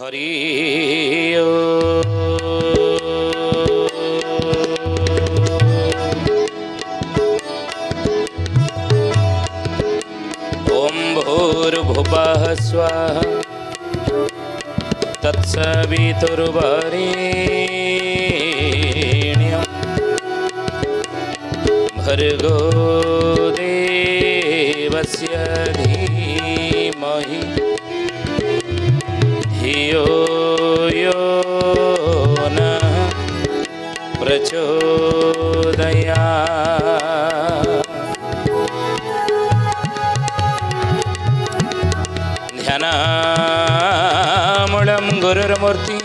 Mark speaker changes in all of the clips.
Speaker 1: हरि ओम भूर्भुवः स्वः तत्सवितुर्वरेण्यं भर्गो देवस्य धीमहि धियो यो नः प्रचोदयात्। ध्यानामूलं गुरुर्मूर्ति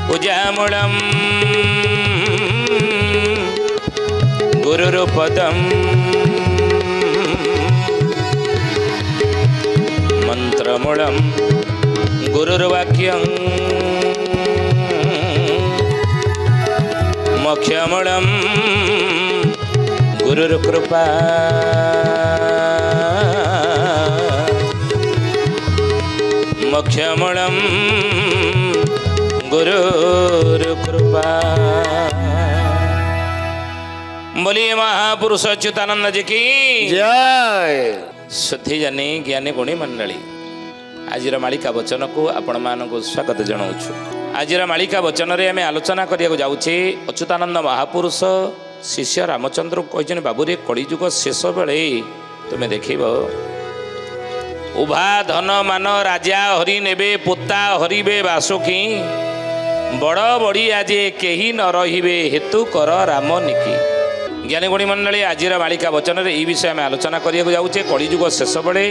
Speaker 1: पूजामूलं गुरुर्पदं मंत्रमूलं गुरुर्वाक्यं मोक्षमूलं गुरुर्कृपा। मोक्षमूलं गुरुर्कृपा। बोलिए महापुरुष अच्युतानंद जी की
Speaker 2: जय।
Speaker 1: शुद्धि जानी ज्ञानी गुणी मंडली आज मालिका वचन को आपण मानक स्वागत जनाऊँ। आज मालिका वचन रे आम आलोचना करने जाऊे अच्युतानंद महापुरुष शिष्य रामचंद्र कहते बाबू रे कलिजुग शेष बेले तुम्हें देख उभा धन मान राजा हरि नेबे पोता हरिबे बासुकी बड़ बड़ी आज केही न रहिबे हेतु कर राम निकी। ज्ञानी गुणी मंडली आज मालिका वचन रे यही विषय में आलोचना करने जाऊे कलिजुग शेष बेले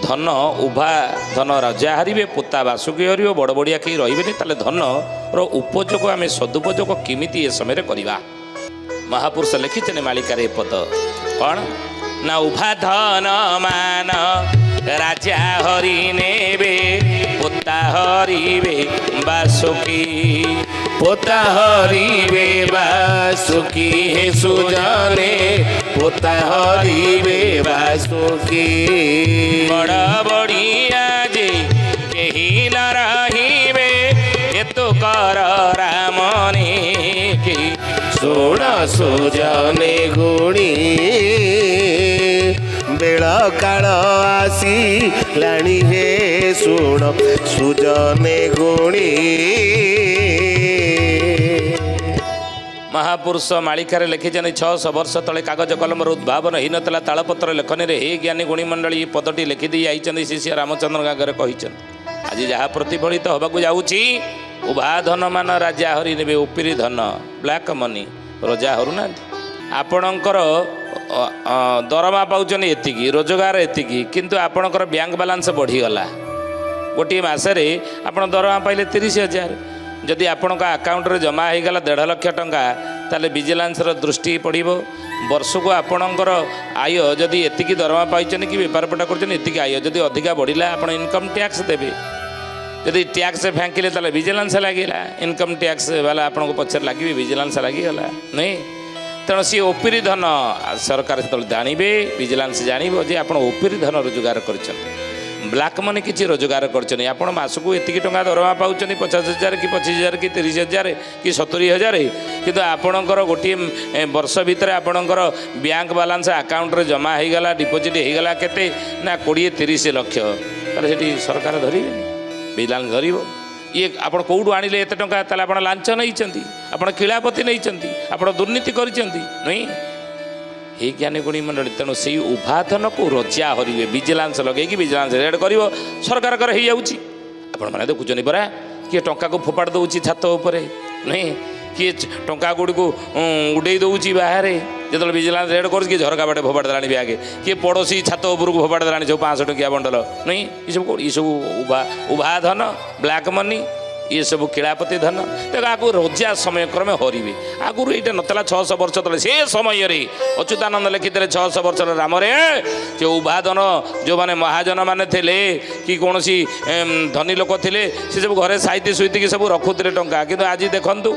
Speaker 1: धन उभा धन राजा हारे पोता बासुकी हर बड़ बड़िया कहीं रही ताले धन उपयोग आम सदुपयोग किमिति ए समय करवा। महापुरुष लिखिते मालिकार ए पद कौन ना उभा धन मान राजा हरि नेबे पोता हरिबे बासुकी
Speaker 2: पोता हरिबे बासुकी हे सुजाने पोता हरिबे बासुकी
Speaker 1: बड़ बड़िया जे केही न रहिबे हेतु कर राम निकी।
Speaker 2: सुण सुजाने गुणी बेल काल आसी लाणी हे सुण सुजने गुणी।
Speaker 1: महापुरुष मालिकार लिखिछन 600 वर्ष तले कागज कलमर उद्भावन ही नतला तालपत्र लेखनी रे हे ज्ञानी गुणी मंडली पदटी लिखिदी आइछन शिष्य रामचंद्र गागरे कहिछन। आज जहाँ प्रतिफलित होबाकू जाउछि उभा धन मान राजा हरि नेबे उपिरी धन ब्लैक मनी रजा हरु ना आपणकर दरमा पाउछन एतिकी रोजगार एतिकी किंतु आपणकर बैंक बैलेंस बढ़ीगला गोटे मसरे आप दरमा पाइले 30,000 जदि आपण अकाउंट रे जमा हो गला 1.5 लाख टंका ताले विजिलेंस दृष्टि पड़ो वर्ष को आपणकर आय जदि एतिकी दरमा पाइछन कि बेपार पटा करछन एतिकी आय जदि अधिका बढ़िला आपण इनकम टैक्स देबे जदि टैक्स फेंकिले ताले विजिलेंस लागिला इनकम टैक्स वाला आपण को पछर लागी विजिलेंस लागिगला नहीं तेणु सी ओपिरी धन सरकार से जानवे विजिलेंस जानव जे आप ओपिरी धन रोजगार कर ब्लैक मनी किसी रोजगार कर मासक एति टंका दरमा पाँच 50,000 कि 25,000 कि 30,000 कि 70,000 किंतु आपणकर गोटे वर्ष भितर आपणकर बैंक बैलेंस अकाउंट रे जमा हो गला डिपोजिट हो गला केते ना 20-30 लक्ष ताले सेठी सरकार धरिबे विजिलेंस धरिबो ये आप कौटू आणिले एत टंका ताले आपण लांच नहीं आपण किलापति नहीं आपण दुर्नीति करिसेंती नहीं हे ज्ञानी गुणी मंडली। तेणु से उभा धन को रजा हरिवे विजिलेंस लगे विजिलेंस रेड कर सरकार कर आपण मैंने देखुं परा किए टंका को फोपाड़ दौर छात उपर नहीं किए टंका गुड़ी को उड़े दौर बाहर जो विजिलेंस रेड कर झरका बाटे फोपाड़ देला आगे किए पड़ोसी छात उपर को फोपाड़ देला सब 500 टंकिया बंडल नहीं ये सब उभा धन ब्लैक मनी ये सब किलापति धन देखो आगु रजा समय क्रमे हरिवे आगुरी ये नतला 600 वर्ष तले से समय अच्युतानंद लिखिते 600 वर्ष राम जो उभा धन जो मैंने महाजन मैंने थे कि कौन सी धनी लोक थे से सब घरे साइती सुईती सब रखुते टंका किंतु आज देखु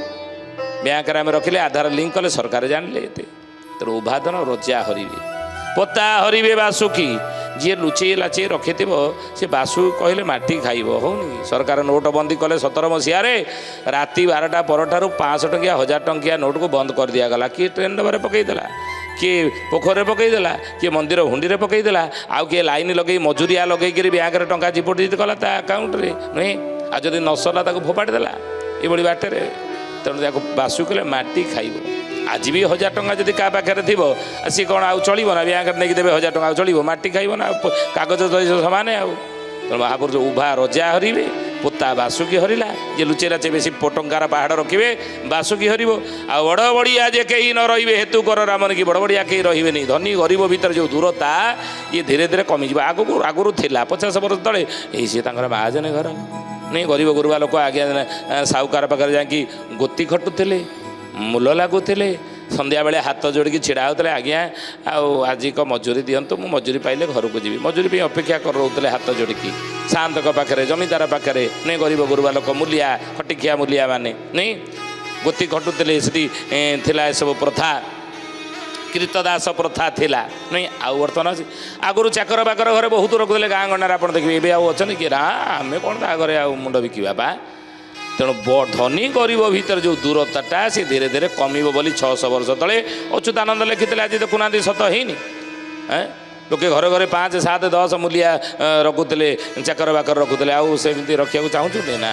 Speaker 1: बैंक आम रखिले आधार लिंक कले सरकार जानले तेणु उभा धन रजा हरिवे पोता हरिवे बासुकी ଯିଏ ଲୁଚେଇ ଲାଚେଇ ରଖିଥିବ ସେ ବାସୁ କହିଲେ ମାଟି ଖାଇବ। ହେଉନି ସରକାର ନୋଟବନ୍ଦୀ କଲେ 17 ମସିହାରେ ରାତି 12ଟା ପରଠାରୁ 500 ଟଙ୍କିଆ 1000 ଟଙ୍କିଆ ନୋଟକୁ ବନ୍ଦ କରିଦିଆଗଲା। କିଏ ଟ୍ରେନ୍ ଡବାରେ ପକାଇଦେଲା, କିଏ ପୋଖରୀରେ ପକାଇଦେଲା, କିଏ ମନ୍ଦିର ହୁଣ୍ଡିରେ ପକାଇଦେଲା, ଆଉ କିଏ ଲାଇନ୍ ଲଗେଇ ମଜୁରିଆ ଲଗେଇକିରି ବ୍ୟାଙ୍କରେ ଟଙ୍କା ଡିପୋଜିଟ୍ କଲା ତା ଆକାଉଣ୍ଟରେ ନୁହେଁ। ଆଉ ଯଦି ନ ସରିଲା ତାକୁ ଫୋପାଡ଼ି ଦେଲା ଏଭଳି ବାଟରେ। ତେଣୁ ତାକୁ ବାସୁ କଲେ ମାଟି ଖାଇବ। ଆଜି ବି 1000 ଟଙ୍କା ଯଦି କାହା ପାଖରେ ଥିବ ସିଏ କ'ଣ ଆଉ ଚଳିବ ନା? ବ୍ୟାଙ୍କରେ ନେଇକି ଦେବେ 1000 ଟଙ୍କା ଆଉ ଚଳିବ? ମାଟି ଖାଇବ ନା? କାଗଜ ସମାନ ଆଉ। ତେଣୁ ମହାପୁରୁଷ ଉଭା ରଜା ହରିବେ, ପୋତା ବାସୁକି ହରିଲା। ଯେ ଲୁଚେଇ ଲାଚେଇ ବେଶୀ ଟଙ୍କାର ପାହାଡ଼ ରଖିବେ ବାସୁକି ହରିବ। ଆଉ ବଡ଼ ବଡ଼ିଆ ଯେ କେହି ନ ରହିବେ ହେତୁ କର ରାମନ କି ବଡ଼ ବଡ଼ିଆ କେହି ରହିବେନି। ଧନୀ ଗରିବ ଭିତରେ ଯେଉଁ ଦୂରତା ଇଏ ଧୀରେ ଧୀରେ କମିଯିବ। ଆଗରୁ ଥିଲା 50 ବର୍ଷ ତଳେ ଏଇ ସିଏ ତାଙ୍କର ମହାଜନ ଘର ନାଇଁ, ଗରିବ ଗୁରୁବା ଲୋକ ଆଜ୍ଞା ସାହୁକାର ପାଖରେ ଯାଇକି ଗୋତି ଖଟୁଥିଲେ, ମୂଲ ଲାଗୁଥିଲେ, ସନ୍ଧ୍ୟାବେଳେ ହାତ ଯୋଡ଼ିକି ଛିଡ଼ା ହେଉଥିଲେ, ଆଜ୍ଞା ଆଉ ଆଜିକ ମଜୁରୀ ଦିଅନ୍ତୁ, ମୁଁ ମଜୁରୀ ପାଇଲେ ଘରକୁ ଯିବି। ମଜୁରୀ ପାଇଁ ଅପେକ୍ଷା କରି ରହୁଥିଲେ ହାତ ଯୋଡ଼ିକି ସାଆନ୍ତଙ୍କ ପାଖରେ, ଜମିଦାର ପାଖରେ ନାଇଁ, ଗରିବ ଗୁରୁବା ଲୋକ, ମୂଲିଆ ଖଟିଖିଆ ମୂଲିଆ ମାନେ ନାଇଁ ଗୋତି ଖଟୁଥିଲେ। ସେଠି ଥିଲା ଏସବୁ ପ୍ରଥା, କୀର୍ତ୍ତଦାସ ପ୍ରଥା ଥିଲା ନାଇଁ। ଆଉ ବର୍ତ୍ତମାନ ଅଛି। ଆଗରୁ ଚାକର ବାକର ଘରେ ବହୁତ ରଖୁଥିଲେ ଗାଁ ଗଣ୍ଡାରେ, ଆପଣ ଦେଖିବେ। ଏବେ ଆଉ ଅଛନ୍ତି କି? ନା, ଆମେ କ'ଣ ତା ଘରେ ଆଉ ମୁଣ୍ଡ ବିକିବା ବା। ତେଣୁ ଧନୀ ଗରିବ ଭିତରେ ଯେଉଁ ଦୂରତାଟା ସେ ଧୀରେ ଧୀରେ କମିବ ବୋଲି 600 ବର୍ଷ ତଳେ ଅଚ୍ୟୁତାନନ୍ଦ ଲେଖିଥିଲେ। ଆଜି ଦେଖୁନାହାନ୍ତି ସତ ହେଇନି? ଲୋକେ ଘରେ ଘରେ 5, 7, 10 ମୂଲିଆ ରଖୁଥିଲେ, ଚାକର ବାକର ରଖୁଥିଲେ। ଆଉ ସେମିତି ରଖିବାକୁ ଚାହୁଁଛନ୍ତି ନା?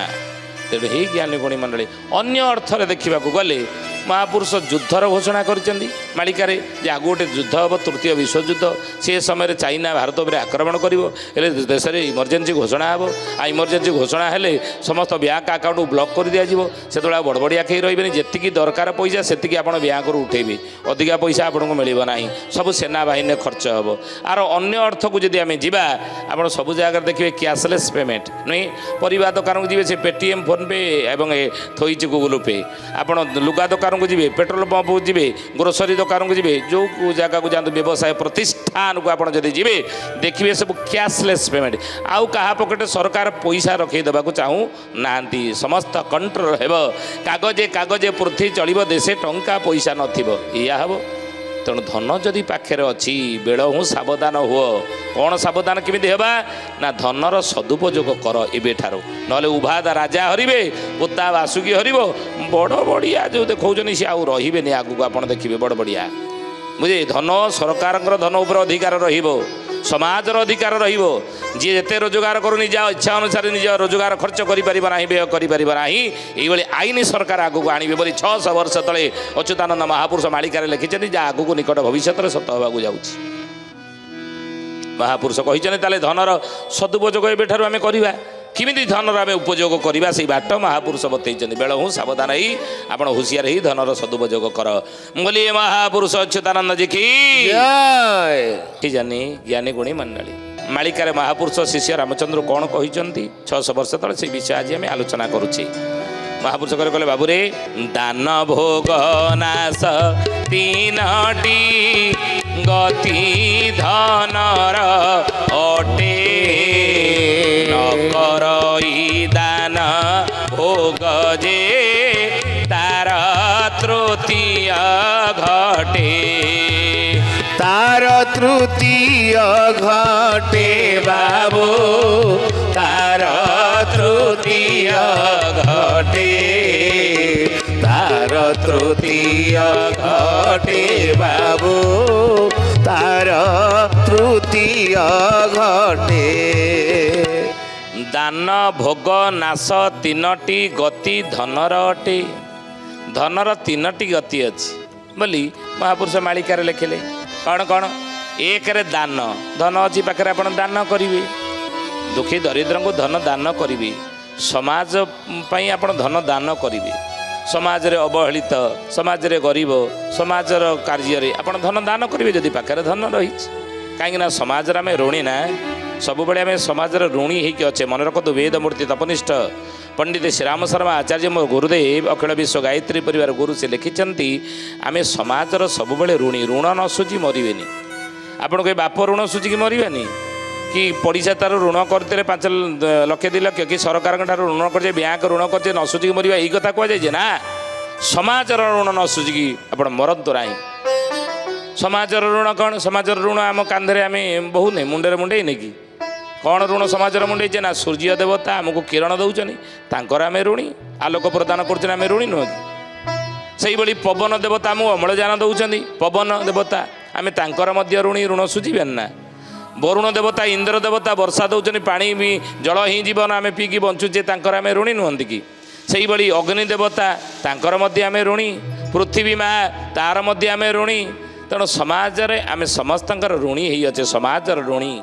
Speaker 1: ତେଣୁ ହେଇ ଜ୍ଞାନୀ ଗୁଣୀ ମଣ୍ଡଳୀ, ଅନ୍ୟ ଅର୍ଥରେ ଦେଖିବାକୁ ଗଲେ ମହାପୁରୁଷ ଯୁଦ୍ଧର ଘୋଷଣା କରିଛନ୍ତି ମାଳିକାରେ ଯେ ଆଗକୁ ଗୋଟେ ଯୁଦ୍ଧ ହେବ, ତୃତୀୟ ବିଶ୍ୱଯୁଦ୍ଧ। ସେ ସମୟରେ ଚାଇନା ଭାରତ ଉପରେ ଆକ୍ରମଣ କରିବ, ହେଲେ ଦେଶରେ ଇମର୍ଜେନ୍ସି ଘୋଷଣା ହେବ। ଆଉ ଇମର୍ଜେନ୍ସି ଘୋଷଣା ହେଲେ ସମସ୍ତ ବ୍ୟାଙ୍କ ଆକାଉଣ୍ଟକୁ ବ୍ଲକ୍ କରି ଦିଆଯିବ। ସେତେବେଳେ ଆଉ ବଡ଼ ବଡ଼ିଆ କେହି ରହିବେନି। ଯେତିକି ଦରକାର ପଇସା ସେତିକି ଆପଣ ବ୍ୟାଙ୍କରୁ ଉଠେଇବେ, ଅଧିକା ପଇସା ଆପଣଙ୍କୁ ମିଳିବ ନାହିଁ। ସବୁ ସେନାବାହିନୀରେ ଖର୍ଚ୍ଚ ହେବ। ଆର ଅନ୍ୟ ଅର୍ଥକୁ ଯଦି ଆମେ ଯିବା, ଆପଣ ସବୁ ଜାଗାରେ ଦେଖିବେ କ୍ୟାସଲେସ୍ ପେମେଣ୍ଟ ନୁହେଁ। ପରିବା ଦୋକାନକୁ ଯିବେ, ସେ ପେଟିଏମ୍, ଫୋନ୍ପେ ଏବଂ ଥୋଇଛି ଗୁଗୁଲ୍ ପେ। ଆପଣ ଲୁଗା ଦୋକାନକୁ ଯିବେ, ପେଟ୍ରୋଲ ପମ୍ପକୁ ଯିବେ, ଗ୍ରୋସରୀ ଦୋକାନକୁ ଯିବେ, ଯେଉଁ ଜାଗାକୁ ଯାଆନ୍ତୁ, ବ୍ୟବସାୟ ପ୍ରତିଷ୍ଠାନକୁ ଆପଣ ଯଦି ଯିବେ ଦେଖିବେ ସବୁ କ୍ୟାସଲେସ୍ ପେମେଣ୍ଟ। ଆଉ କାହା ପକେଟରେ ସରକାର ପଇସା ରଖେଇ ଦେବାକୁ ଚାହୁଁ ନାହାନ୍ତି। ସମସ୍ତ କଣ୍ଟ୍ରୋଲ ହେବ। କାଗଜେ ପୃଥ୍ୱୀ ଚଳିବ, ଦେଶେ ଟଙ୍କା ପଇସା ନଥିବ, ଏଇଆ ହେବ। ତେଣୁ ଧନ ଯଦି ପାଖରେ ଅଛି, ବେଳହୁଁ ସାବଧାନ ହୁଅ। କ'ଣ ସାବଧାନ କେମିତି ହେବା ନା? ଧନର ସଦୁପଯୋଗ କର ଏବେଠାରୁ, ନହେଲେ ଉଭା ରାଜା ହରିବେ, ପୋତା ବାସୁକି ହରିବ। ବଡ଼ ବଡ଼ିଆ ଯେଉଁ ଦେଖାଉଛନ୍ତି ସେ ଆଉ ରହିବେନି ଆଗକୁ। ଆପଣ ଦେଖିବେ ବଡ଼ ବଡ଼ିଆ ବୁଝେ। ଧନ ସରକାରଙ୍କର ଧନ ଉପରେ ଅଧିକାର ରହିବ, ସମାଜର ଅଧିକାର ରହିବ। ଯିଏ ଯେତେ ରୋଜଗାର କରୁ ନିଜ ଇଚ୍ଛା ଅନୁସାରେ ନିଜ ରୋଜଗାର ଖର୍ଚ୍ଚ କରିପାରିବ ନାହିଁ, ବ୍ୟୟ କରିପାରିବ ନାହିଁ। ଏଇଭଳି ଆଇନ ସରକାର ଆଗକୁ ଆଣିବେ ବୋଲି 600 ବର୍ଷ ତଳେ ଅଚ୍ୟୁତାନନ୍ଦ ମହାପୁରୁଷ ମାଳିକାରେ ଲେଖିଛନ୍ତି, ଯାହା ଆଗକୁ ନିକଟ ଭବିଷ୍ୟତରେ ସତ ହେବାକୁ ଯାଉଛି। ମହାପୁରୁଷ କହିଛନ୍ତି ତାହେଲେ ଧନର ସଦୁପଯୋଗ ଏବେଠାରୁ ଆମେ କରିବା। କେମିତି ଧନର ଆମେ ଉପଯୋଗ କରିବା ସେଇ ବାଟ ମହାପୁରୁଷ ବତେଇଛନ୍ତି। ବେଳହୁଁ ସାବଧାନ ହେଇ ଆପଣ ହୁସିଆର ହେଇ ଧନର ସଦୁପଯୋଗ କର ବୋଲି ମହାପୁରୁଷ ଅଚ୍ୟୁତାନନ୍ଦ ଜି କି ଜାନି ଜ୍ଞାନୀ ଗୁଣୀ ମଣ୍ଡଳୀ। ମାଳିକାରେ ମହାପୁରୁଷ ଶିଷ୍ୟ ରାମଚନ୍ଦ୍ର କ'ଣ କହିଛନ୍ତି 600 ବର୍ଷ ତଳେ ସେଇ ବିଷୟ ଆଜି ଆମେ ଆଲୋଚନା କରୁଛେ। ମହାପୁରୁଷ କହିଲେ, ବାବୁରେ ଦାନ ଭୋଗ ନାଶ ତିନୋଟି ଗତି ଧନର ଅଟେ, ନକରଇ ଦାନ ଭୋଗ ଯେ ତାର ତୃତୀୟ ଘଟେ।
Speaker 2: ତାର ତୃତୀୟ ଘଟେ ବାବୁ, ତାର ତୃତୀୟ ଘଟେ, ତାର ତୃତୀୟ ଘଟେ ବାବୁ, ତାର ତୃତୀୟ ଘଟେ।
Speaker 1: ଦାନ ଭୋଗ ନାଶ ତିନୋଟି ଗତି ଧନର ଅଟେ। ଧନର 3ଟି ଗତି ଅଛି ବୋଲି ମହାପୁରୁଷ ମାଳିକାରେ ଲେଖିଲେ। କ'ଣ କ'ଣ? 1ରେ ଦାନ, ଧନ ଅଛି ପାଖରେ ଆପଣ ଦାନ କରିବେ, ଦୁଃଖୀ ଦରିଦ୍ରଙ୍କୁ ଧନ ଦାନ କରିବେ, ସମାଜ ପାଇଁ ଆପଣ ଧନ ଦାନ କରିବେ, ସମାଜରେ ଅବହେଳିତ, ସମାଜରେ ଗରିବ, ସମାଜର କାର୍ଯ୍ୟରେ ଆପଣ ଧନ ଦାନ କରିବେ ଯଦି ପାଖରେ ଧନ ରହିଛି। କାହିଁକିନା ସମାଜରେ ଆମେ ଋଣୀ ନା, ସବୁବେଳେ ଆମେ ସମାଜର ଋଣୀ ହେଇକି ଅଛେ। ମନେ ରଖନ୍ତୁ, ବେଦମୂର୍ତ୍ତି ତପନିଷ୍ଠ ପଣ୍ଡିତ ଶ୍ରୀରାମ ଶର୍ମା ଆଚାର୍ଯ୍ୟ ମୋ ଗୁରୁଦେବ, ଅଖିଳ ବିଶ୍ୱ ଗାୟତ୍ରୀ ପରିବାର ଗୁରୁ, ସେ ଲେଖିଛନ୍ତି ଆମେ ସମାଜର ସବୁବେଳେ ଋଣୀ। ଋଣ ନ ସୁଝି ମରିବେନି। ଆପଣଙ୍କୁ ଏ ବାପ ଋଣ ସୁଝିକି ମରିବେନି, କି ପଡ଼ିଶା ତାର ଋଣ କରିଥିଲେ 5 ଲକ୍ଷ 2 ଲକ୍ଷ, କି ସରକାରଙ୍କ ଠାରୁ ଋଣ କରିଛେ, ବ୍ୟାଙ୍କ ଋଣ କରିଛେ, ନ ସୁଝିକି ମରିବା ଏଇ କଥା କୁହାଯାଇଛି ନା। ସମାଜର ଋଣ ନ ସୁଝିକି ଆପଣ ମରନ୍ତୁ ନାହିଁ। ସମାଜର ଋଣ କ'ଣ? ସମାଜର ଋଣ ଆମ କାନ୍ଧରେ ଆମେ ବହୁନେ, ମୁଣ୍ଡରେ ମୁଣ୍ଡେଇ ନେଇକି କ'ଣ ଋଣ ସମାଜର ମୁଣ୍ଡେଇଛେ ନା ସୂର୍ଯ୍ୟ ଦେବତା ଆମକୁ କିରଣ ଦେଉଛନ୍ତି, ତାଙ୍କର ଆମେ ଋଣୀ। ଆଲୋକ ପ୍ରଦାନ କରୁଛନ୍ତି, ଆମେ ଋଣୀ ନୁହେଁ କି? ସେଇଭଳି ପବନ ଦେବତା ଆମକୁ ଅମ୍ଳଜାନ ଦେଉଛନ୍ତି, ପବନ ଦେବତା ଆମେ ତାଙ୍କର ମଧ୍ୟ ଋଣୀ, ଋଣ ସୁଝିବେନି ନା। ବରୁଣ ଦେବତା, ଇନ୍ଦ୍ର ଦେବତା ବର୍ଷା ଦେଉଛନ୍ତି, ପାଣି ବି ଜଳ ହିଁ ଜୀବନ, ଆମେ ପିଇକି ବଞ୍ଚୁଛେ, ତାଙ୍କର ଆମେ ଋଣୀ ନୁହନ୍ତି କି? ସେଇଭଳି ଅଗ୍ନି ଦେବତା, ତାଙ୍କର ମଧ୍ୟ ଆମେ ଋଣୀ। ପୃଥିବୀ ମା, ତାର ମଧ୍ୟ ଆମେ ଋଣୀ। ତେଣୁ ସମାଜରେ ଆମେ ସମସ୍ତଙ୍କର ଋଣୀ ହେଇଅଛେ, ସମାଜର ଋଣୀ।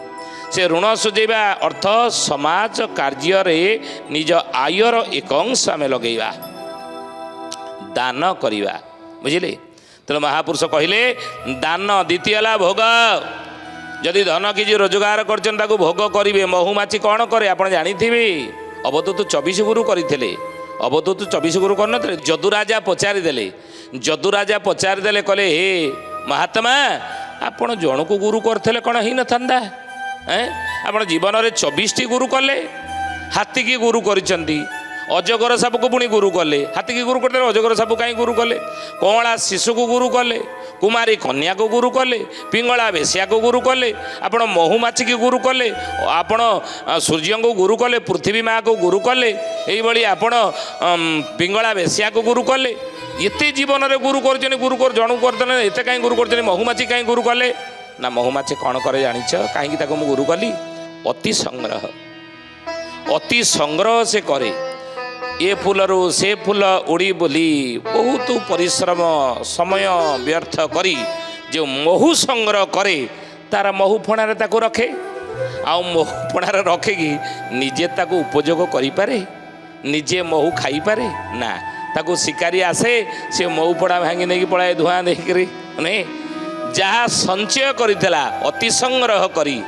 Speaker 1: ସେ ଋଣ ସୁଝେଇବା ଅର୍ଥ ସମାଜ କାର୍ଯ୍ୟରେ ନିଜ ଆୟର ଏକ ଅଂଶ ଆମେ ଲଗେଇବା, ଦାନ କରିବା, ବୁଝିଲେ? ତେଣୁ ମହାପୁରୁଷ କହିଲେ ଦାନ। ଦ୍ୱିତୀୟ ହେଲା ଭୋଗ। ଯଦି ଧନ କିଛି ରୋଜଗାର କରିଛନ୍ତି ତାକୁ ଭୋଗ କରିବେ। ମହୁମାଛି କ'ଣ କରେ ଆପଣ ଜାଣିଥିବେ? ଅବଧୂତ 24 ଗୁରୁ କରିଥିଲେ, ଅବଧୂତ 24 ଗୁରୁ କରିନଥିଲେ? ଯଦୁରାଜା ପଚାରିଦେଲେ, କହିଲେ ହେ ମହାତ୍ମା, ଆପଣ ଜଣକୁ ଗୁରୁ କରିଥିଲେ କ'ଣ ହେଇନଥାନ୍ତା? ଆପଣ ଜୀବନରେ 24ଟି ଗୁରୁ କଲେ। ହାତୀକି ଗୁରୁ କରିଛନ୍ତି, ଅଜଗର ସାପକୁ ପୁଣି ଗୁରୁ କଲେ। ହାତୀକି ଗୁରୁ କରିଦେଲେ, ଅଜଗର ସାପ କାହିଁ ଗୁରୁ କଲେ? କଅଁଳା ଶିଶୁକୁ ଗୁରୁ କଲେ, କୁମାରୀ କନ୍ୟାକୁ ଗୁରୁ କଲେ, ପିଙ୍ଗଳା ବେଶ୍ୟାକୁ ଗୁରୁ କଲେ, ଆପଣ ମହୁମାଛିକି ଗୁରୁ କଲେ, ଆପଣ ସୂର୍ଯ୍ୟଙ୍କୁ ଗୁରୁ କଲେ, ପୃଥିବୀ ମାଆକୁ ଗୁରୁ କଲେ, ଏଇଭଳି ଆପଣ ପିଙ୍ଗଳା ବେଶ୍ୟାକୁ ଗୁରୁ କଲେ। ଏତେ ଜୀବନରେ ଗୁରୁ କରିଛନ୍ତି, ଗୁରୁ ଜଣକୁ କରିଦେଲେ, ଏତେ କାହିଁ ଗୁରୁ କରିଛନ୍ତି? ମହୁମାଛି କାହିଁ ଗୁରୁ କଲେ ନା? ମହୁମାଛି କ'ଣ କରେ ଜାଣିଛ? କାହିଁକି ତାକୁ ମୁଁ ଗୁରୁ କଲି? ଅତି ସଂଗ୍ରହ, ଅତି ସଂଗ୍ରହ ସେ କରେ। ଏ ଫୁଲରୁ ସେ ଫୁଲ ଉଡ଼ି ବୁଲି ବହୁତ ପରିଶ୍ରମ ସମୟ ବ୍ୟର୍ଥ କରି ଯେଉଁ ମହୁ ସଂଗ୍ରହ କରେ, ତାର ମହୁ ଫଣାରେ ତାକୁ ରଖେ। ଆଉ ମହୁ ଫଣାରେ ରଖିକି ନିଜେ ତାକୁ ଉପଯୋଗ କରିପାରେ? ନିଜେ ମହୁ ଖାଇପାରେ ନା? ତାକୁ ଶିକାରୀ ଆସେ, ସେ ମହୁ ଫଣା ଭାଙ୍ଗି ନେଇକି ପଳାଏ ଧୂଆଁ ଦେଇକରି। ମାନେ ଯାହା ସଞ୍ଚୟ କରିଥିଲା ଅତି ସଂଗ୍ରହ କରି,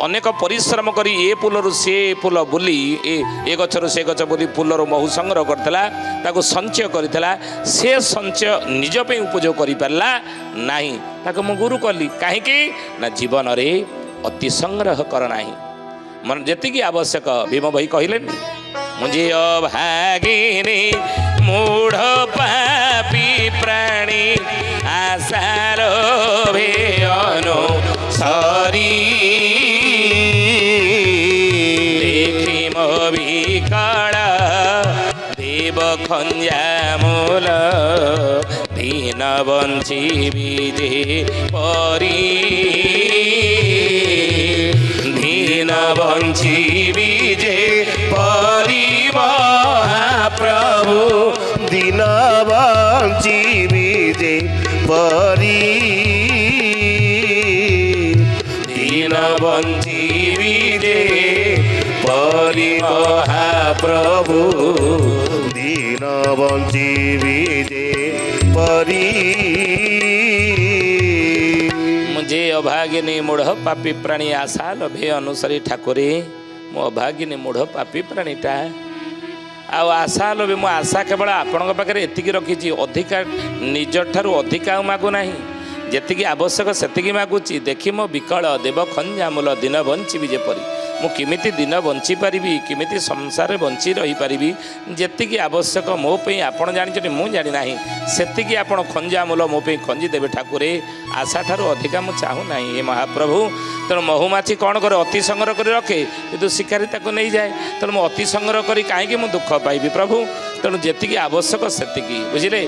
Speaker 1: ଅନେକ ପରିଶ୍ରମ କରି ଏ ଫୁଲରୁ ସେ ଫୁଲ ବୁଲି, ଏ ଗଛରୁ ସେ ଗଛ ବୁଲି ଫୁଲରୁ ମହୁ ସଂଗ୍ରହ କରିଥିଲା, ତାକୁ ସଞ୍ଚୟ କରିଥିଲା, ସେ ସଞ୍ଚୟ ନିଜ ପାଇଁ ଉପଯୋଗ କରିପାରିଲା ନାହିଁ, ତାକୁ ମୁଁ ଗୁରୁ କଲି। କାହିଁକି ନା ଜୀବନରେ ଅତି ସଂଗ୍ରହ କର ନାହିଁ, ଯେତିକି ଆବଶ୍ୟକ। ଭୀମ ଭାଇ କହିଲେନି, ମୁଁ ଯେ ଅଭାଗିନୀ ମୂଢ଼ ପାପୀ ପ୍ରାଣୀ ଆଶାର ସରି ବିକଳ ଦେବ ଖଞ୍ଜାମୂଲ ଦୀନ ବଞ୍ଚିବି ଯେ ପରି, ଦୀନ ବଞ୍ଚିବି ଯେ ପରି
Speaker 2: ମହାପ୍ରଭୁ, ଦୀନ ବଞ୍ଚିବି ଯେ ପରି, ଦୀନ ବଞ୍ଚିବି ଯେ ପରି ମହାପ୍ରଭୁ, ଦୀନ ବଞ୍ଚିବି ଯେ ପରି।
Speaker 1: मुझे अभागिनी मूढ़ पापी प्राणी आशा लभे अनुसारी ठाकुरे, मो अभागिनी मूढ़ पापी प्राणीटा आउ आशा लोभे मो आशा केवल आपण पाखे एतिकी रखी, अधिका निज ठारू अधिका मागु नाही, जेतिकी आवश्यक सेतिकी मागुची। देखी मो विकल देव खंजामूल दिन बंचिबी जेपरी, मु किमिति दिन बंची पारिबी, किमिति संसार बंची रही पारिबी, जेतिकी आवश्यक मो पे आपण जानिछथि मु जानि नाही, सेतिकी आपण खंजामूल मो पे खंजी देबे ठाकुरे। आशा ठारू अधिका मु चाहू नाही हे महाप्रभु। तेणु महुमाछी कौन करे? अति संग्रह कर रखे, किंतु शिकारी ताको नहीं जाए। तेणु अति संग्रह करी कहीं मु दुख पाइबी प्रभु? तेणु जेतिकी आवश्यक सेतिकी, बुझिले?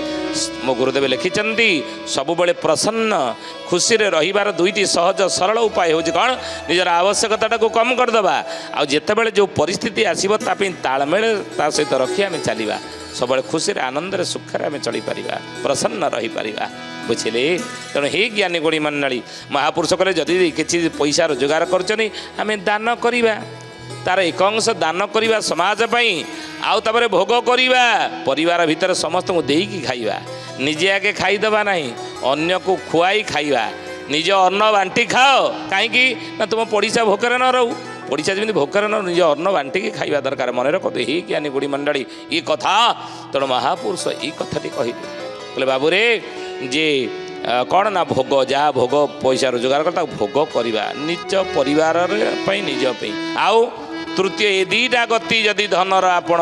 Speaker 1: मो गुरुदेव लिखिचंती सबुबले प्रसन्न खुशी रे रहिबार दुईटी सहज सरल उपाय होछि कौन? निजर आवश्यकता को कम करदबा, आ जेतेबेले जो परिस्थिति आसीबो ता पे तालमेल ता सहित रखी आमे चलिबा, सबले खुशी रे आनंद रे सुख रे आमे चली परिबा, प्रसन्न रही परिबा, बुझिले? तेणु हे ज्ञानी गुणी मंडली, महापुरुष कहले जदि किछि पैसा रोजगार करछनी आमे दान करिबा, तार एक अंश दान करिबा समाज पई, आउ तापर भोग करिबा, परिवार भितर समस्त को देईकी खाइबा, निजे आगे खाईदबा नहीं, अन्य को खुआई खाइबा, निज अन्न बांटी खाओ। कहीं ना तुम पड़िशा भोकरे न रहू, पड़िशा जमी भोकरे न निज अन्न बांटिकी खाइबा दरकार। मन रख ही ज्ञानी गुड़ी मंडली ये कथा। तेणु महापुरुष ये कथाटी कहले बाबू रे जे कौन ना भोग जहाँ भोग पैसा रोजगार कर भोग करवा निज परिवार निज आउ तृतीय ये दीटा गति जदि धनर आपण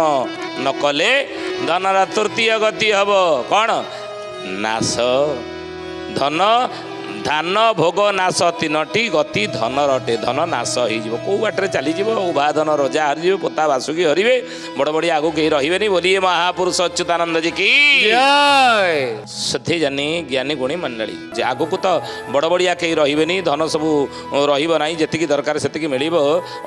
Speaker 1: न कले धनर तृतीय गति हम कौन नाश। धन ଧାନ ଭୋଗ ନାଶ ତିନୋଟି ଗତି ଧନର ଅଟେ। ଧନ ନାଶ ହେଇଯିବ, କେଉଁ ବାଟରେ ଚାଲିଯିବ, ଉଭା ଧନ ରଜା ହରିଯିବେ, ପୋତା ବାସୁକି ହରିବେ, ବଡ଼ ବଡ଼ିଆ ଆଗକୁ କେହି ରହିବେନି। ବୋଲିଏ ମହାପୁରୁଷ ଅଚ୍ୟୁତାନନ୍ଦ ଜି କି ସେଥି ଜାନି ଜ୍ଞାନୀ ଗୁଣୀ ମଣ୍ଡଳୀ। ଯେ ଆଗକୁ ତ ବଡ଼ ବଡ଼ିଆ କେହି ରହିବେନି, ଧନ ସବୁ ରହିବ ନାହିଁ, ଯେତିକି ଦରକାର ସେତିକି ମିଳିବ।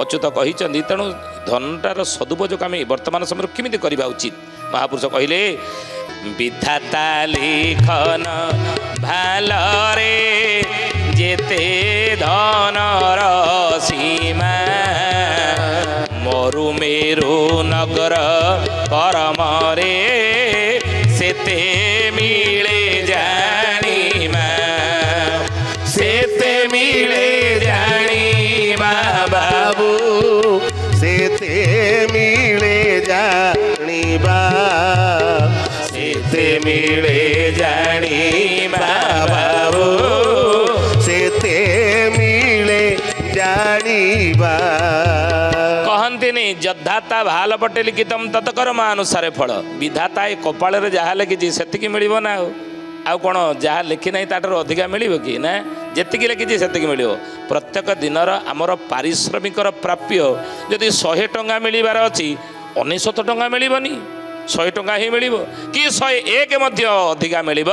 Speaker 1: ଅଚ୍ୟୁତ କହିଛନ୍ତି ତେଣୁ ଧନଟାର ସଦୁପଯୋଗ ଆମେ ବର୍ତ୍ତମାନ ସମୟରେ କେମିତି କରିବା ଉଚିତ? ମହାପୁରୁଷ କହିଲେ ବିଧାତା ଲିଖନ ଭାଲରେ ଯେତେ ଧନର ସୀମା ମରୁ ମେରୁ ନଗର କରମରେ ସେତେ ମିଳେ ଜାଣିମା ସେତେ ମିଳେ ଜାଣିମା
Speaker 2: ବାବୁ ସେତେ ମିଳେ ଜାଣିବା
Speaker 1: ସେତେ ମିଳେ ଜାଣିମା ବାବୁ
Speaker 2: ସେତେ ମିଳେ ଜାଣିବା।
Speaker 1: କହନ୍ତିନି ଯଦ୍ଧାତା ଭାଲ ପଟେ ଲିଖିତମ୍ ତତ୍ କର୍ମ ଅନୁସାରେ ଫଳ। ବିଧାତା ଏ କପାଳରେ ଯାହା ଲେଖିଛି ସେତିକି ମିଳିବ ନା। ଆଉ କ'ଣ ଯାହା ଲେଖି ନାହିଁ ତାଠାରୁ ଅଧିକା ମିଳିବ କି? ନା, ଯେତିକି ଲେଖିଛି ସେତିକି ମିଳିବ। ପ୍ରତ୍ୟେକ ଦିନର ଆମର ପାରିଶ୍ରମିକର ପ୍ରାପ୍ୟ ଯଦି 100 ଟଙ୍କା ମିଳିବାର ଅଛି 99 ଟଙ୍କା ମିଳିବନି, 100 ଟଙ୍କା ହିଁ ମିଳିବ କି 101 ମଧ୍ୟ ଅଧିକା ମିଳିବ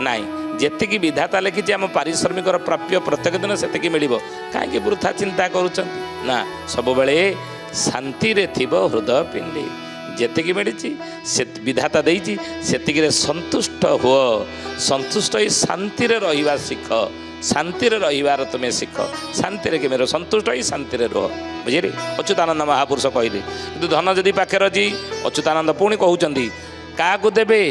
Speaker 1: ନାହିଁ। ଯେତିକି ବିଧାତା ଲେଖିଛି ଆମ ପାରିଶ୍ରମିକର ପ୍ରାପ୍ୟ ପ୍ରତ୍ୟେକ ଦିନ ସେତିକି ମିଳିବ। କାହିଁକି ବୃଥା ଚିନ୍ତା କରୁଛନ୍ତି? ନା, ସବୁବେଳେ ଶାନ୍ତିରେ ଥିବ ହୃଦୟ ପିଣ୍ଡି। ଯେତିକି ମିଳିଛି ସେ ବିଧାତା ଦେଇଛି ସେତିକିରେ ସନ୍ତୁଷ୍ଟ ହୁଅ। ସନ୍ତୁଷ୍ଟ ହୋଇ ଶାନ୍ତିରେ ରହିବା ଶିଖ। ଶାନ୍ତିରେ ରହିବାର ତୁମେ ଶିଖ। ଶାନ୍ତିରେ କେମିତି ସନ୍ତୁଷ୍ଟ ହୋଇ ଶାନ୍ତିରେ ରୁହ। ବୁଝିଲେ? ଅଚ୍ୟୁତାନନ୍ଦ ମହାପୁରୁଷ କହିଲେ। କିନ୍ତୁ ଧନ ଯଦି ପାଖରେ ଅଛି, ଅଚ୍ୟୁତାନନ୍ଦ ପୁଣି କହୁଛନ୍ତି କାହାକୁ ଦେବେ?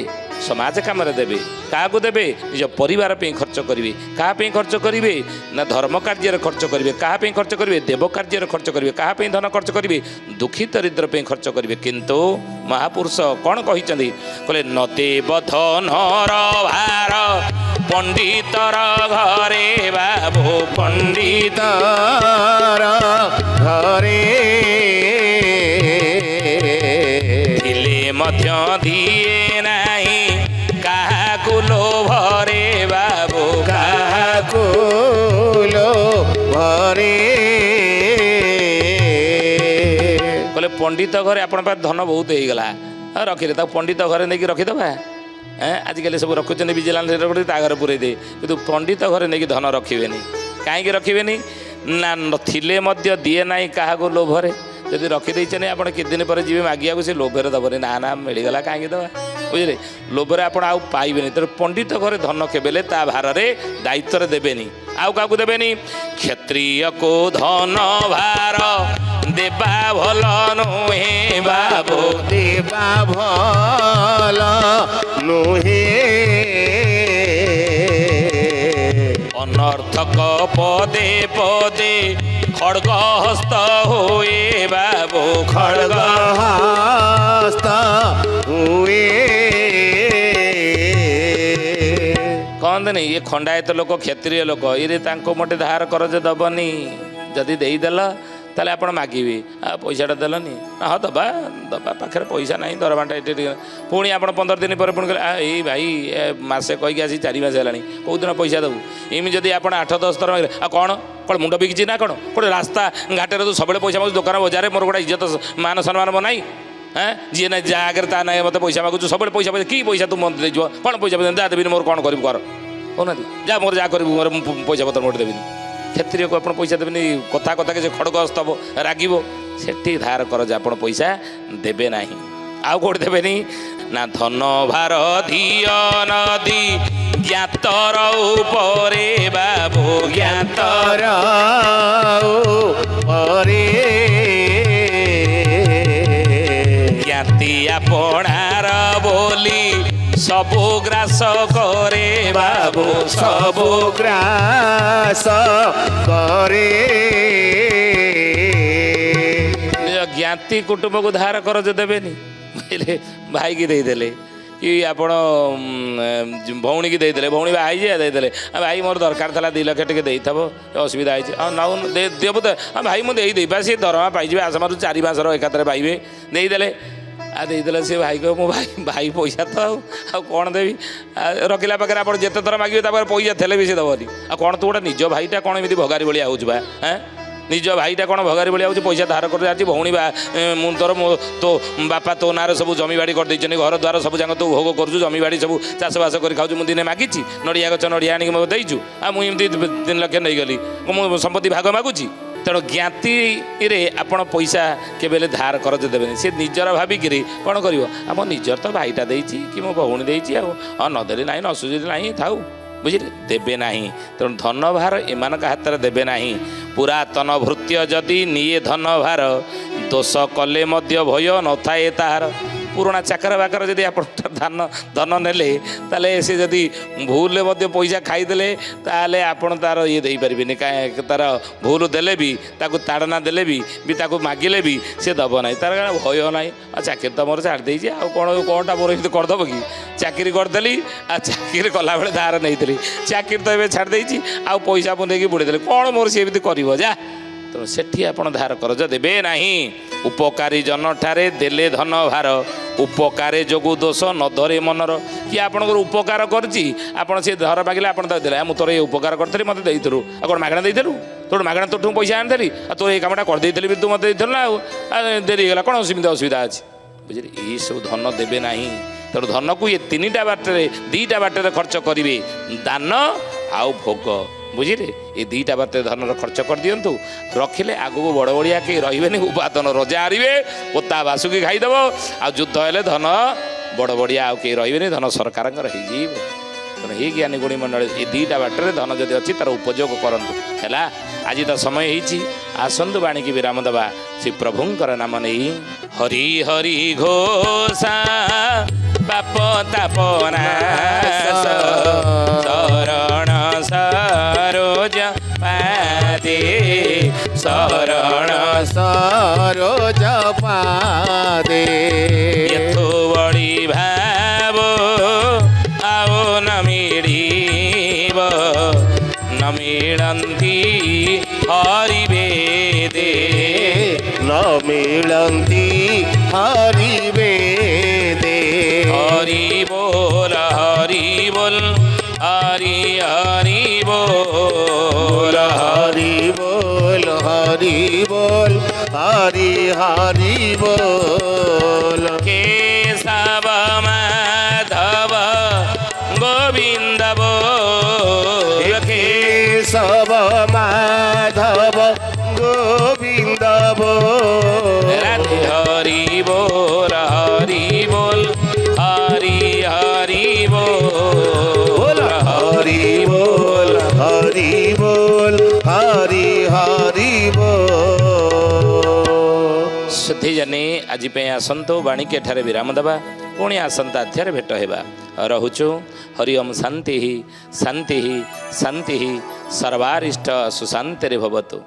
Speaker 1: ସମାଜ କାମରେ ଦେବେ। କାହାକୁ ଦେବେ? ନିଜ ପରିବାର ପାଇଁ ଖର୍ଚ୍ଚ କରିବେ। କାହା ପାଇଁ ଖର୍ଚ୍ଚ କରିବେ? ନା ଧର୍ମ କାର୍ଯ୍ୟରେ ଖର୍ଚ୍ଚ କରିବେ। କାହା ପାଇଁ ଖର୍ଚ୍ଚ କରିବେ? ଦେବ କାର୍ଯ୍ୟରେ ଖର୍ଚ୍ଚ କରିବେ। କାହା ପାଇଁ ଧନ ଖର୍ଚ୍ଚ କରିବେ? ଦୁଃଖୀ ଦରିଦ୍ର ପାଇଁ ଖର୍ଚ୍ଚ କରିବେ। କିନ୍ତୁ ମହାପୁରୁଷ କ'ଣ କହିଛନ୍ତି? କହିଲେ ନ ଦେବ ଧନର ଭାର ପଣ୍ଡିତର ଘରେ ବାବୁ ପଣ୍ଡିତର
Speaker 2: ଘରେ
Speaker 1: ଥିଲେ ମଧ୍ୟ ଦିଏ ନାହିଁ କାହାକୁ ଲୋଭରେ ବାବୁ
Speaker 2: କାହାକୁ ଲୋଭରେ।
Speaker 1: କହିଲେ ପଣ୍ଡିତ ଘରେ ଆପଣ ପାଖରେ ଧନ ବହୁତ ହେଇଗଲା, ରଖିଲେ ତାକୁ ପଣ୍ଡିତ ଘରେ ନେଇକି ରଖିଦେବା। ଆଜିକାଲି ସବୁ ରଖୁଛନ୍ତି ଭିଜିଲାନ୍ସ ରଖୁଛନ୍ତି, ତା ଘରେ ପୁରେଇ ଦେ। କିନ୍ତୁ ପଣ୍ଡିତ ଘରେ ନେଇକି ଧନ ରଖିବେନି। କାହିଁକି ରଖିବେନି? ନା ଥିଲେ ମଧ୍ୟ ଦିଏ ନାହିଁ କାହାକୁ ଲୋଭରେ। ଯଦି ରଖିଦେଇଛନ୍ତି ଆପଣ କିଛି ଦିନ ପରେ ଯିବେ ମାଗିବାକୁ, ସେ ଲୋଭରେ ଦେବନି। ନା ନା ମିଳିଗଲା କାହିଁକି ଦେବା। ବୁଝିଲେ? ଲୋଭରେ ଆପଣ ଆଉ ପାଇବେନି। ତେଣୁ ପଣ୍ଡିତ ଘରେ ଧନ କେବେଲେ ତା ଭାରରେ ଦାୟିତ୍ୱରେ ଦେବେନି। ଆଉ କାହାକୁ ଦେବେନି? କ୍ଷତ୍ରିୟକୁ ଧନ ଭାର ଦେବା ଭଲ ନୁହେଁ ବାବୁ
Speaker 2: ଦେବା ଭଲ ନୁହେଁ।
Speaker 1: ଅନର୍ଥକ ପଦେ ପଦେ ଖଡ଼ଗ ହସ୍ତ ହୁଏ ବାବୁ ଖଡ଼ଗ
Speaker 2: ହସ୍ତ ହୁଏ।
Speaker 1: କହନ୍ତିନି ଇଏ ଖଣ୍ଡାୟତ ଲୋକ, କ୍ଷତ୍ରିୟ ଲୋକ, ଇରେ ତାଙ୍କୁ ମୋଟେ ଧାର କରଜ ଦେବନି। ଯଦି ଦେଇଦେଲ ତାହେଲେ ଆପଣ ମାଗିବେ, ଆଉ ପଇସାଟା ଦେଲନି, ହଁ ଦେବା ଦେବା, ପାଖରେ ପଇସା ନାହିଁ, ଦରମାଟା ଏଠି ଟିକେ। ପୁଣି ଆପଣ 15 ଦିନ ପରେ ପୁଣି କହିଲେ ଏଇ ଭାଇ ମାସେ କହିକି ଆସି 4 ମାସ ହେଲାଣି, କେଉଁଦିନ ପଇସା ଦେବୁ? ଏମିତି ଯଦି ଆପଣ 8-10 ଥର ମାଗିଲେ, ଆଉ କ'ଣ ମୁଣ୍ଡ ବିକିଛି ନା କ'ଣ? ଗୋଟେ ରାସ୍ତା ଘାଟରେ ତୁ ସବୁବେଳେ ପଇସା ମାଗୁଛୁ, ଦୋକାନ ବଜାରରେ ମୋର ଗୋଟେ ଇଜ୍ଜତ ମାନ ସମ୍ମାନ ନାହିଁ। ଯିଏ ନାହିଁ ଯାହା ଆଗରେ ତା ନାହିଁ ମୋତେ ପଇସା ମାଗୁଛୁ, ସବୁବେଳେ ପଇସା ପଇସା। କି ପଇସା ତୁ ମୋତେ ଦେଇଯିବ? କ'ଣ ପଇସା ପଇସା ଯାହା ଦେବିନି, ମୋର କ'ଣ କରିବୁ କର, କହୁନାହାନ୍ତି? ଯାହା ମୋର ଯାହା କରିବୁ, ମୋର ପଇସା ପତ୍ର ମୋଟେ ଦେବିନି। କ୍ଷତ୍ରିୟକୁ ଆପଣ ପଇସା ଦେବେନି, କଥା କଥାକେ ସେ ଖଡ଼ଗ ହସ୍ତ ହେବ, ରାଗିବ। ସେଠି ଧାର କରଜ ଆପଣ ପଇସା ଦେବେ ନାହିଁ। ଆଉ କେଉଁଠି ଦେବେନି? ନା ଧନ ଭାର ଧିଅ ନଦୀ ଜ୍ଞାତର ଉପରେ ବାବୁ ଜ୍ଞାତର
Speaker 2: ଉପରେ।
Speaker 1: ଜ୍ଞାତି ଆପଣାର ବୋଲି ସବୁ ଗ୍ରାସ କରେ ବାବୁ ସବୁ
Speaker 2: ଗ୍ରାସ କରେ।
Speaker 1: ନିଜ ଜ୍ଞାତି କୁଟୁମ୍ବକୁ ଧାର କରଜ ଦେବେନି। ବୁଝିଲେ? ଭାଇକି ଦେଇଦେଲେ କି ଆପଣ ଭଉଣୀକି ଦେଇଦେଲେ, ଭଉଣୀ ଭାଇ ଯେ ଦେଇଦେଲେ, ଭାଇ ମୋର ଦରକାର ଥିଲା 2 ଲକ୍ଷ ଟିକେ ଦେଇଥିବ, ଅସୁବିଧା ହେଇଛି, ହଁ ନାଉ ଦେବୁ ତ, ଭାଇ ମୁଁ ଦେଇଦେବି ବା, ସିଏ ଦରମା ପାଇଯିବେ, ଆସମାରୁ 4 ମାସର ଏକାଥରେ ପାଇବେ, ଦେଇଦେଲେ। ଦେଇଦେଲେ ସେ ଭାଇ କହିବ ମୋ ଭାଇ ପଇସା ତ ଆଉ କ'ଣ ଦେବି ରଖିଲା ପାଖରେ ଆପଣ ଯେତେ ଥର ମାଗିବେ ତାପରେ ପଇସା ଥିଲେ ବି ସେ ଦେବନି ଆଉ କ'ଣ ତୁ ଗୋଟେ ନିଜ ଭାଇଟା କ'ଣ ଏମିତି ଭଗାରି ଭଳିଆ ହେଉଛି ବା ନିଜ ଭାଇଟା କ'ଣ ଭଗାରି ଭଳିଆ ହେଉଛି ପଇସା ଧାର କରି ଆଜି ଭଉଣୀ ବା ମୁଁ ତୋ ବାପା ତୋ ନାଁରେ ସବୁ ଜମିବାଡ଼ି କରିଦେଇଛନ୍ତି ଘର ଦ୍ୱାର ସବୁ ଯାକ ତୁ ଭୋଗ କରୁଛୁ ଜମିବାଡ଼ି ସବୁ ଚାଷବାସ କରି ଖାଉଛୁ ମୁଁ ଦିନେ ମାଗିଛି ନଡ଼ିଆ ଗଛ ନଡ଼ିଆ ଆଣିକି ମୋତେ ଦେଇଛୁ ଆଉ ମୁଁ ଏମିତି 3 ଲକ୍ଷ ନେଇଗଲି ମୁଁ ସମ୍ପତ୍ତି ଭାଗ ମାଗୁଛି ତେଣୁ ଜ୍ଞାତିରେ ଆପଣ ପଇସା କେବେ ହେଲେ ଧାର କରଜ ଦେବେନି ସେ ନିଜର ଭାବିକିରି କ'ଣ କରିବ ଆମ ନିଜର ତ ଭାଇଟା ଦେଇଛି କି ମୋ ଭଉଣୀ ଦେଇଛି ଆଉ ହଁ ନଦେଲି ନାହିଁ ନ ସୁଝିଲି ନାହିଁ ଥାଉ ବୁଝିଲେ ଦେବେ ନାହିଁ ତେଣୁ ଧନ ଭାର ଏମାନଙ୍କ ହାତରେ ଦେବେ ନାହିଁ ପୁରାତନ ଭୃତ୍ୟ ଯଦି ନିଏ ଧନ ଭାର ଦୋଷ କଲେ ମଧ୍ୟ ଭୟ ନଥାଏ ତାହାର ପୁରୁଣା ଚାକର ବାକର ଯଦି ଆପଣ ଧନ ନେଲେ ତାହେଲେ ସେ ଯଦି ଭୁଲରେ ମଧ୍ୟ ପଇସା ଖାଇଦେଲେ ତାହେଲେ ଆପଣ ତାର ଇଏ ଦେଇପାରିବେନି କାହିଁ ତାର ଭୁଲ ଦେଲେ ବି ତାକୁ ତାଡ଼ନା ଦେଲେ ବି ତାକୁ ମାଗିଲେ ବି ସେ ଦେବ ନାହିଁ ତାର ଭୟ ନାହିଁ ଆଉ ଚାକିରି ତ ମୋର ଛାଡ଼ି ଦେଇଛି ଆଉ କ'ଣଟା ମୋର ଏମିତି କରିଦେବ କି ଚାକିରି କରିଦେଲି ଆଉ ଚାକିରି କଲାବେଳେ ଧାର ନେଇଥିଲି ଚାକିରି ତ ଏବେ ଛାଡ଼ି ଦେଇଛି ଆଉ ପଇସା ମୁଁ ନେଇକି ବୁଡ଼େଇଦେଲି କ'ଣ ମୋର ସେ ଏମିତି କରିବ ଯା ତେଣୁ ସେଠି ଆପଣ ଧାର କରଜ ଦେବେ ନାହିଁ ଉପକାରୀ ଜନଠାରେ ଦେଲେ ଧନ ଭାର ଉପକାରେ ଯୋଗୁଁ ଦୋଷ ନ ଧରେ ମନର କିଏ ଆପଣଙ୍କର ଉପକାର କରିଛି ଆପଣ ସେ ଧର ମାଗିଲେ ଆପଣ ତାକୁ ଦେଲେ ମୁଁ ତୋର ଏ ଉପକାର କରିଥିଲି ମୋତେ ଦେଇଥିଲୁ ଆଉ କ'ଣ ମାଗଣା ଦେଇଥିଲୁ ତୋର ମାଗଣା ତୋଠୁ ପଇସା ଆଣିଥିଲି ଆଉ ତୋର ଏଇ କାମଟା କରିଦେଇଥିଲି ବି ତୁ ମୋତେ ଦେଇଥିଲୁ ନା ଆଉ ଡେରି ହେଇଗଲା କ'ଣ ଅସୁବିଧା ଅଛି ବୁଝିଲେ ଏଇସବୁ ଧନ ଦେବେ ନାହିଁ ତେଣୁ ଧନକୁ ଏ 3ଟା ବାଟରେ 2ଟା ବାଟରେ ଖର୍ଚ୍ଚ କରିବେ ଦାନ ଆଉ ଭୋଗ ବୁଝିଲେ ଏ 2ଟା ବାଟରେ ଧନର ଖର୍ଚ୍ଚ କରିଦିଅନ୍ତୁ ରଖିଲେ ଆଗକୁ ବଡ଼ ବଡ଼ିଆ କେହି ରହିବେନି ଉପାଦନ ରଜା ହାରିବେ ପୋତା ବାସୁକି ଖାଇଦେବ ଆଉ ଯୁଦ୍ଧ ହେଲେ ଧନ ବଡ଼ ବଡ଼ିଆ ଆଉ କେହି ରହିବେନି ଧନ ସରକାରଙ୍କର ହେଇଯିବ ତେଣୁ ଏଇ ଜ୍ଞାନୀ ଗୁଣୀ ମଣ୍ଡଳୀ ଏ 2ଟା ବାଟରେ ଧନ ଯଦି ଅଛି ତାର ଉପଯୋଗ କରନ୍ତୁ ହେଲା ଆଜି ତ ସମୟ ହେଇଛି ଆସନ୍ତୁ ବାଣୀକି ବିରାମ ଦେବା ଶ୍ରୀ ପ୍ରଭୁଙ୍କର ନାମ ନେଇ ହରି ହରି ଘୋଷା ବାପ ତାପନାଶ ଶରଣ ସରୋଜ ପାଦେ ଶରଣ
Speaker 2: ସରୋଜ ପାଦେ
Speaker 1: ଏଥୁ ବଳି ଭାବ ଆଉ ନ ମିଳିବ ନ ମିଳନ୍ତି ହରିବେଦେ
Speaker 2: ନ ମିଳନ୍ତି ହରିବେଦେ
Speaker 1: ହରି ବୋଲ ହରି ବୋଲ ହରି ହରି ବୋଲ
Speaker 2: হরি বল হরি বল হরি হরি বল
Speaker 1: কেশব মাধব গোবিন্দ बोल
Speaker 2: কেশব মাধব গোবিন্দ বল
Speaker 1: রাধে হরি बोल হরি बोल হরি হরি बोल
Speaker 2: হরি বল হরি বল হরি হরি বল
Speaker 1: ସୁଧୀଜନେ ଆଜି ପାଇଁ ଆସନ୍ତୁ ବାଣୀକି ଏଠାରେ ବିରାମ ଦେବା ପୁଣି ଆସନ୍ତା ଅଧ୍ୟାୟରେ ଭେଟ ହେବା ରହୁଛୁ ହରି ଓମ୍ ଶାନ୍ତି ଶାନ୍ତି ଶାନ୍ତି ସର୍ବାରିଷ୍ଟ ସୁଶାନ୍ତିରେ ଭବତୁ।